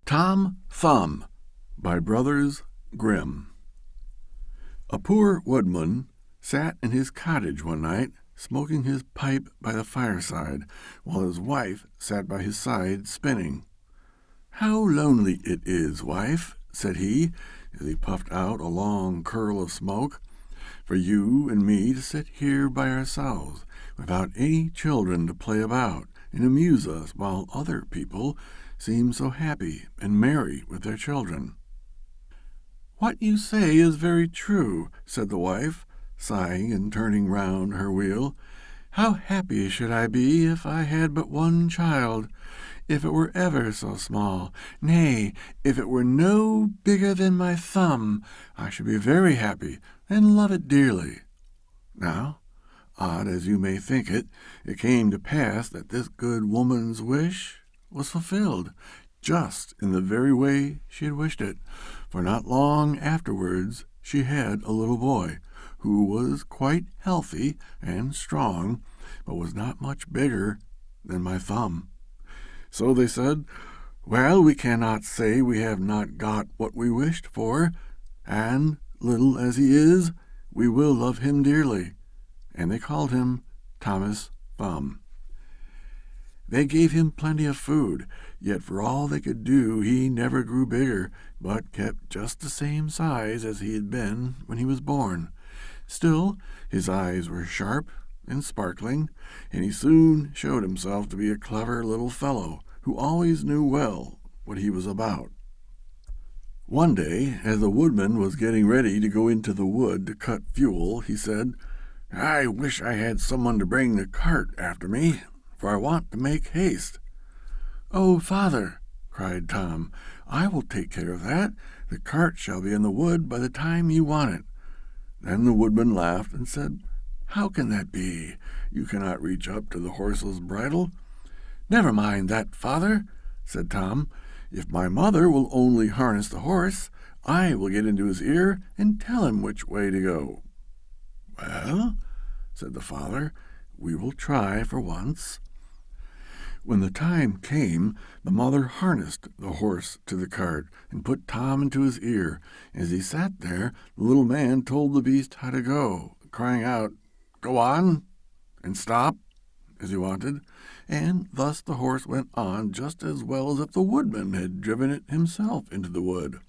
Tom Thumb by Brothers Grimm. A poor woodman sat in his cottage one night, smoking his pipe by the fireside, while his wife sat by his side spinning. "How lonely it is, wife," said he, as he puffed out a long curl of smoke, "for you and me to sit here by ourselves, without any children to play about and amuse us, while other people seem so happy and merry with their children." "What you say is very true," said the wife, sighing and turning round her wheel. "How happy should I be if I had but one child, if it were ever so small, nay, if it were no bigger than my thumb, I should be very happy and love it dearly." Now, odd as you may think it, it came to pass that this good woman's wish was fulfilled, just in the very way she had wished it, for not long afterwards she had a little boy, who was quite healthy and strong, but was not much bigger than my thumb. So they said, "Well, we cannot say we have not got what we wished for, and, little as he is, we will love him dearly." And they called him Thomas Thumb. They gave him plenty of food, yet for all they could do he never grew bigger, but kept just the same size as he had been when he was born. Still, his eyes were sharp and sparkling, and he soon showed himself to be a clever little fellow who always knew well what he was about. One day, as the woodman was getting ready to go into the wood to cut fuel, he said, "I wish I had someone to bring the cart after me, for I want to make haste." "Oh, father," cried Tom, "I will take care of that. The cart shall be in the wood by the time you want it." Then the woodman laughed and said, "How can that be? You cannot reach up to the horse's bridle." "Never mind that, father," said Tom. "If my mother will only harness the horse, I will get into his ear and tell him which way to go." "Well," said the father, "we will try for once." When the time came, the mother harnessed the horse to the cart and put Tom into his ear. As he sat there, the little man told the beast how to go, crying out, "Go on," and "Stop," as he wanted, and thus the horse went on just as well as if the woodman had driven it himself into the wood.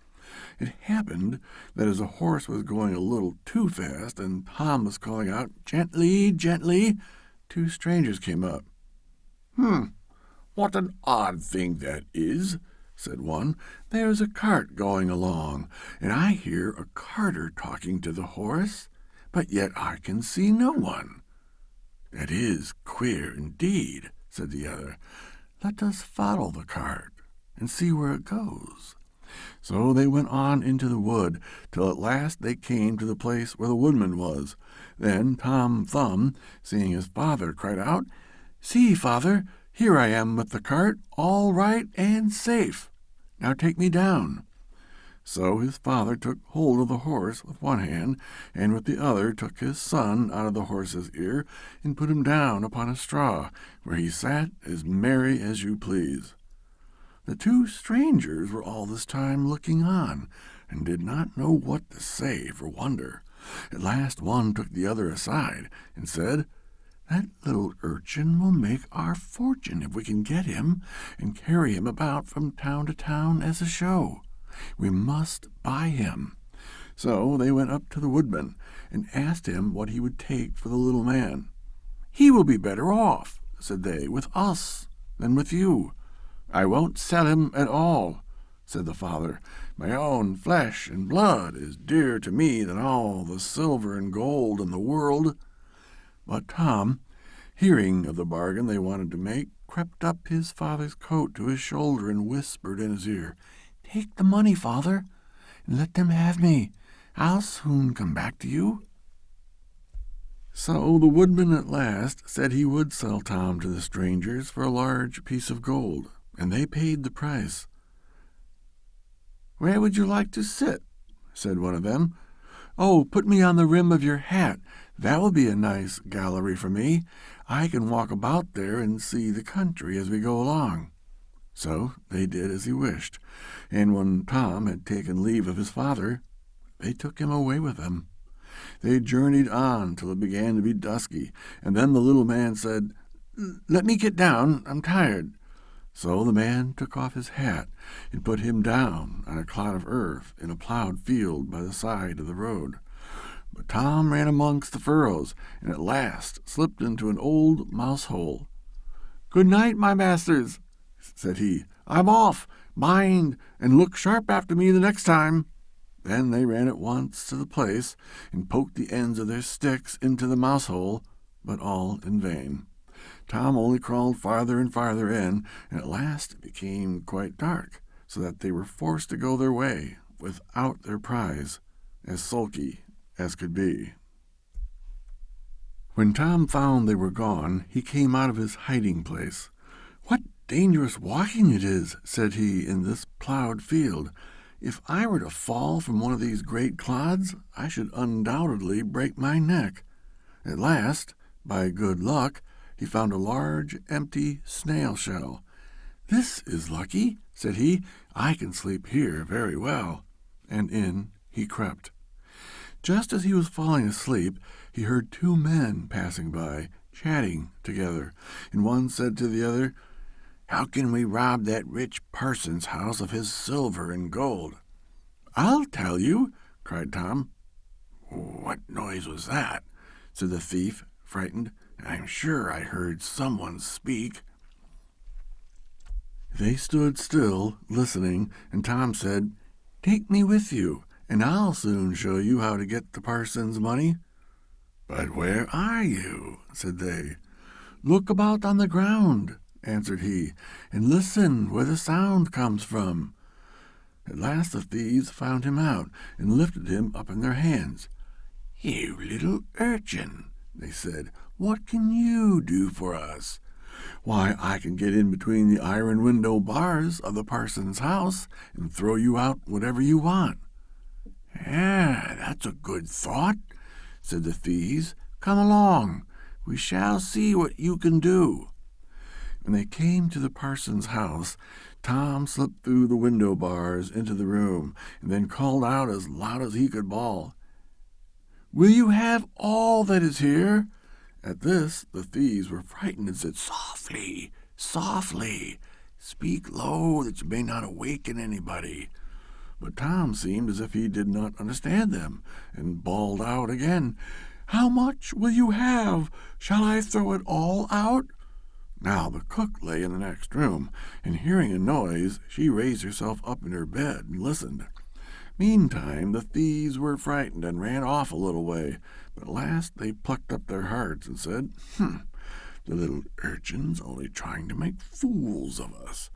It happened that as the horse was going a little too fast and Tom was calling out, "Gently, gently," two strangers came up. "What an odd thing that is," said one. "There's a cart going along, and I hear a carter talking to the horse, but yet I can see no one." "That is queer indeed," said the other. "Let us follow the cart and see where it goes." So they went on into the wood, till at last they came to the place where the woodman was. Then Tom Thumb, seeing his father, cried out, "See, father, here I am with the cart, all right and safe. Now take me down." So his father took hold of the horse with one hand, and with the other took his son out of the horse's ear and put him down upon a straw, where he sat as merry as you please. The two strangers were all this time looking on, and did not know what to say for wonder. At last one took the other aside, and said, "That little urchin will make our fortune if we can get him, and carry him about from town to town as a show. We must buy him." So they went up to the woodman, and asked him what he would take for the little man. "He will be better off," said they, "with us than with you." "I won't sell him at all," said the father. "My own flesh and blood is dearer to me than all the silver and gold in the world." But Tom, hearing of the bargain they wanted to make, crept up his father's coat to his shoulder and whispered in his ear, "Take the money, father, and let them have me. I'll soon come back to you." So the woodman at last said he would sell Tom to the strangers for a large piece of gold, and they paid the price. "Where would you like to sit?" said one of them. "Oh, put me on the rim of your hat. That will be a nice gallery for me. I can walk about there and see the country as we go along." So they did as he wished, and when Tom had taken leave of his father, they took him away with them. They journeyed on till it began to be dusky, and then the little man said, "Let me get down, I'm tired." So the man took off his hat and put him down on a clod of earth in a plowed field by the side of the road. But Tom ran amongst the furrows, and at last slipped into an old mouse hole. "Good night, my masters," said he. "I'm off. Mind, and look sharp after me the next time." Then they ran at once to the place, and poked the ends of their sticks into the mouse hole, but all in vain. Tom only crawled farther and farther in, and at last it became quite dark, so that they were forced to go their way without their prize, as sulky as could be. When Tom found they were gone, he came out of his hiding place. "What dangerous walking it is," said he, "in this plowed field. If I were to fall from one of these great clods, I should undoubtedly break my neck." At last, by good luck, he found a large, empty snail shell. "This is lucky," said he. "I can sleep here very well." And in he crept. Just as he was falling asleep, he heard two men passing by, chatting together, and one said to the other, "How can we rob that rich parson's house of his silver and gold?" "I'll tell you," cried Tom. "What noise was that?" said the thief, frightened. "I'm sure I heard someone speak." They stood still, listening, and Tom said, "Take me with you, and I'll soon show you how to get the parson's money." "But where are you?" said they. "Look about on the ground," answered he, "and listen where the sound comes from." At last the thieves found him out, and lifted him up in their hands. "You little urchin," they said, "what can you do for us?" "Why, I can get in between the iron window bars of the parson's house, and throw you out whatever you want." "Ah, that's a good thought," said the thieves. "Come along, we shall see what you can do." When they came to the parson's house, Tom slipped through the window bars into the room, and then called out as loud as he could bawl, "Will you have all that is here?" At this the thieves were frightened and said, "Softly, softly, speak low that you may not awaken anybody." But Tom seemed as if he did not understand them, and bawled out again, "How much will you have? Shall I throw it all out?" Now the cook lay in the next room, and hearing a noise, she raised herself up in her bed and listened. Meantime the thieves were frightened and ran off a little way, but at last they plucked up their hearts and said, "The little urchin's only trying to make fools of us."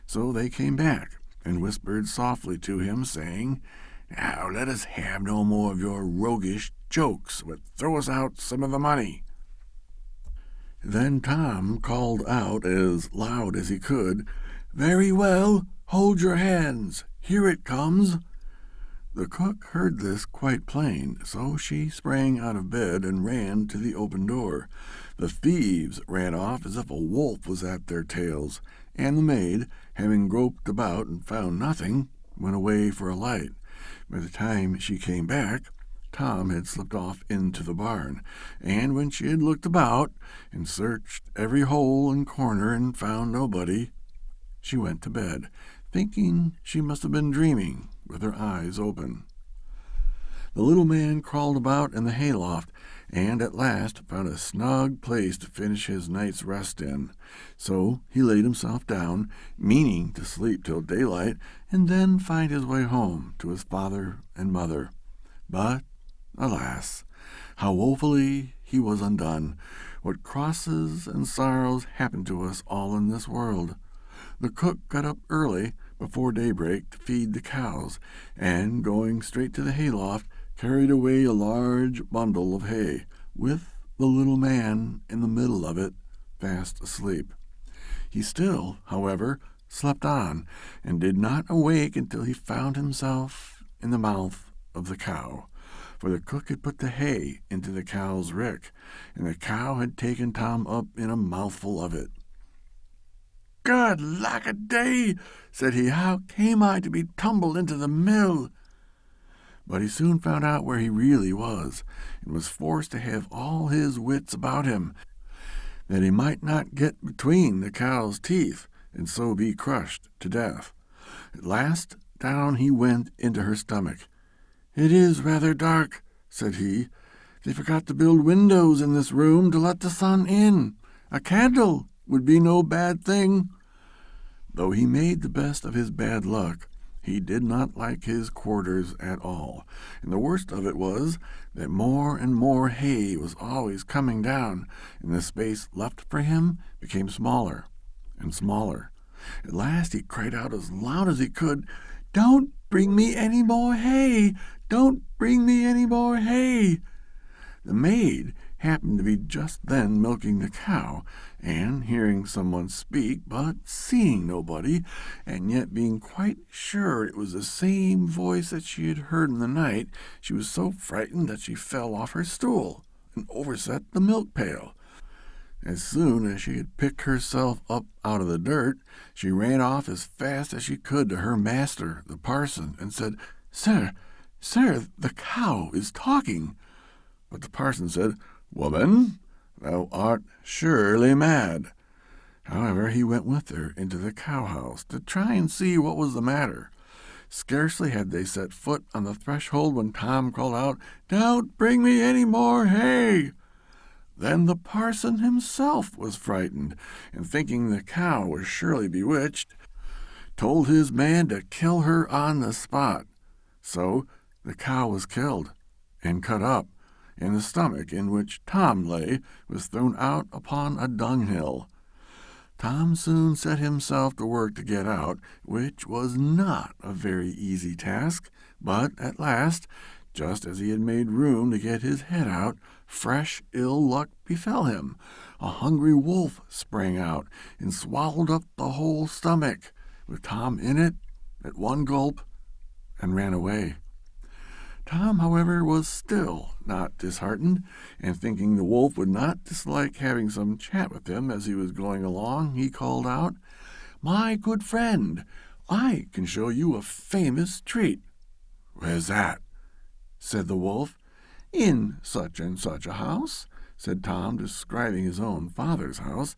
So they came back and whispered softly to him, saying, "Now let us have no more of your roguish jokes, but throw us out some of the money." Then Tom called out as loud as he could, "Very well, hold your hands, here it comes." The cook heard this quite plain, so she sprang out of bed and ran to the open door. The thieves ran off as if a wolf was at their tails, and the maid, having groped about and found nothing, went away for a light. By the time she came back, Tom had slipped off into the barn, and when she had looked about and searched every hole and corner and found nobody, she went to bed, thinking she must have been dreaming with her eyes open. The little man crawled about in the hayloft, and at last found a snug place to finish his night's rest in. So he laid himself down, meaning to sleep till daylight, and then find his way home to his father and mother. But alas, how woefully he was undone! What crosses and sorrows happen to us all in this world! The cook got up early, before daybreak, to feed the cows, and, going straight to the hayloft, carried away a large bundle of hay, with the little man in the middle of it, fast asleep. He still, however, slept on, and did not awake until he found himself in the mouth of the cow. For the cook had put the hay into the cow's rick, and the cow had taken Tom up in a mouthful of it. "Good lack-a-day," said he. "How came I to be tumbled into the mill?" But he soon found out where he really was, and was forced to have all his wits about him, that he might not get between the cow's teeth, and so be crushed to death. At last down he went into her stomach. "It is rather dark," said he. "They forgot to build windows in this room to let the sun in. A candle would be no bad thing." Though he made the best of his bad luck, he did not like his quarters at all, and the worst of it was that more and more hay was always coming down, and the space left for him became smaller and smaller. At last he cried out as loud as he could, "Don't bring me any more hay! Don't bring me any more hay!" The maid happened to be just then milking the cow, and hearing someone speak, but seeing nobody, and yet being quite sure it was the same voice that she had heard in the night, she was so frightened that she fell off her stool and overset the milk pail. As soon as she had picked herself up out of the dirt, she ran off as fast as she could to her master, the parson, and said, Sir, the cow is talking." But the parson said, "Woman, thou art surely mad." However, he went with her into the cow-house to try and see what was the matter. Scarcely had they set foot on the threshold when Tom called out, "Don't bring me any more hay." Then the parson himself was frightened, and thinking the cow was surely bewitched, told his man to kill her on the spot. So the cow was killed and cut up, and the stomach in which Tom lay was thrown out upon a dunghill. Tom soon set himself to work to get out, which was not a very easy task, but at last, just as he had made room to get his head out, fresh ill luck befell him. A hungry wolf sprang out and swallowed up the whole stomach, with Tom in it, at one gulp, and ran away. Tom, however, was still not disheartened, and thinking the wolf would not dislike having some chat with him as he was going along, he called out, "My good friend, I can show you a famous treat." "Where's that?" said the wolf. "In such and such a house," said Tom, describing his own father's house.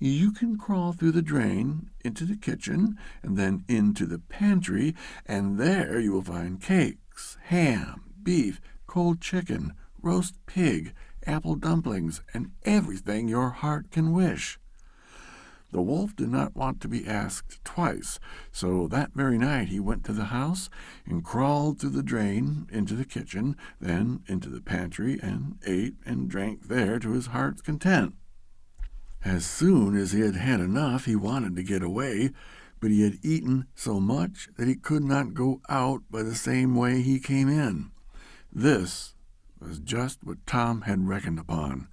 "You can crawl through the drain into the kitchen, and then into the pantry, and there you will find cakes, ham, beef, cold chicken, roast pig, apple dumplings, and everything your heart can wish." The wolf did not want to be asked twice, so that very night he went to the house and crawled through the drain into the kitchen, then into the pantry, and ate and drank there to his heart's content. As soon as he had had enough, he wanted to get away, but he had eaten so much that he could not go out by the same way he came in. This was just what Tom had reckoned upon,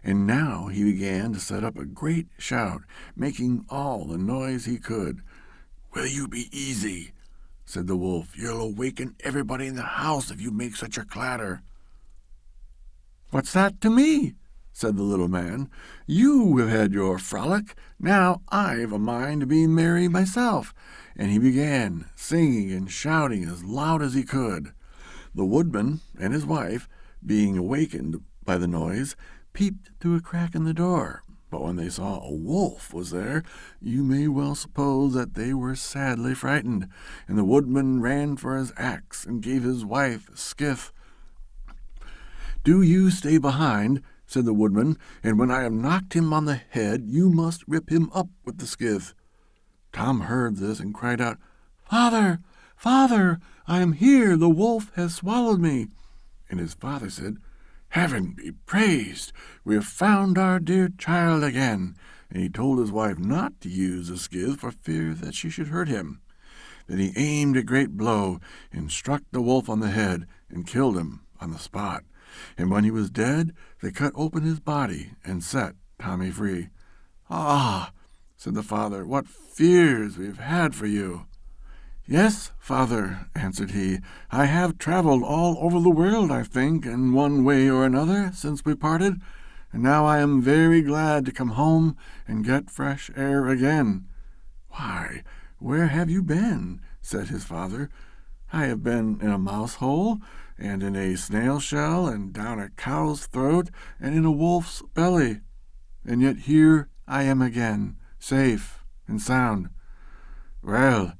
and now he began to set up a great shout, making all the noise he could. "Will you be easy?" said the wolf. "You'll awaken everybody in the house if you make such a clatter." "What's that to me?" said the little man. "You have had your frolic. Now I've a mind to be merry myself." And he began singing and shouting as loud as he could. The woodman and his wife, being awakened by the noise, peeped through a crack in the door. But when they saw a wolf was there, you may well suppose that they were sadly frightened, and the woodman ran for his axe and gave his wife a skiff. "Do you stay behind," said the woodman, "and when I have knocked him on the head, you must rip him up with the skiff." Tom heard this and cried out, "Father, Father, I am here, the wolf has swallowed me." And his father said, "Heaven be praised, we have found our dear child again." And he told his wife not to use the skiff for fear that she should hurt him. Then he aimed a great blow and struck the wolf on the head and killed him on the spot. And when he was dead, they cut open his body and set Tommy free. "Ah," said the father, "what fears we have had for you." "Yes, father," answered he, "I have traveled all over the world, I think, in one way or another, since we parted. and now I am very glad to come home and get fresh air again." "Why, where have you been?" said his father. "I have been in a mouse hole, and in a snail shell, and down a cow's throat, and in a wolf's belly. And yet here I am again, safe and sound." "Well,"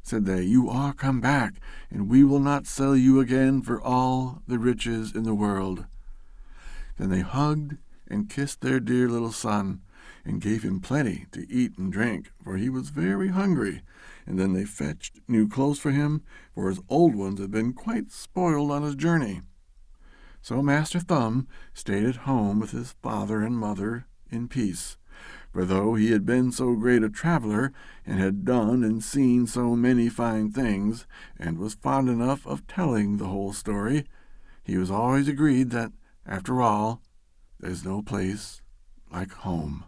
said they, "you are come back, and we will not sell you again for all the riches in the world." Then they hugged and kissed their dear little son, and gave him plenty to eat and drink, for he was very hungry. And then they fetched new clothes for him, for his old ones had been quite spoiled on his journey. So Master Thumb stayed at home with his father and mother in peace. For though he had been so great a traveler, and had done and seen so many fine things, and was fond enough of telling the whole story, he was always agreed that, after all, there's no place like home.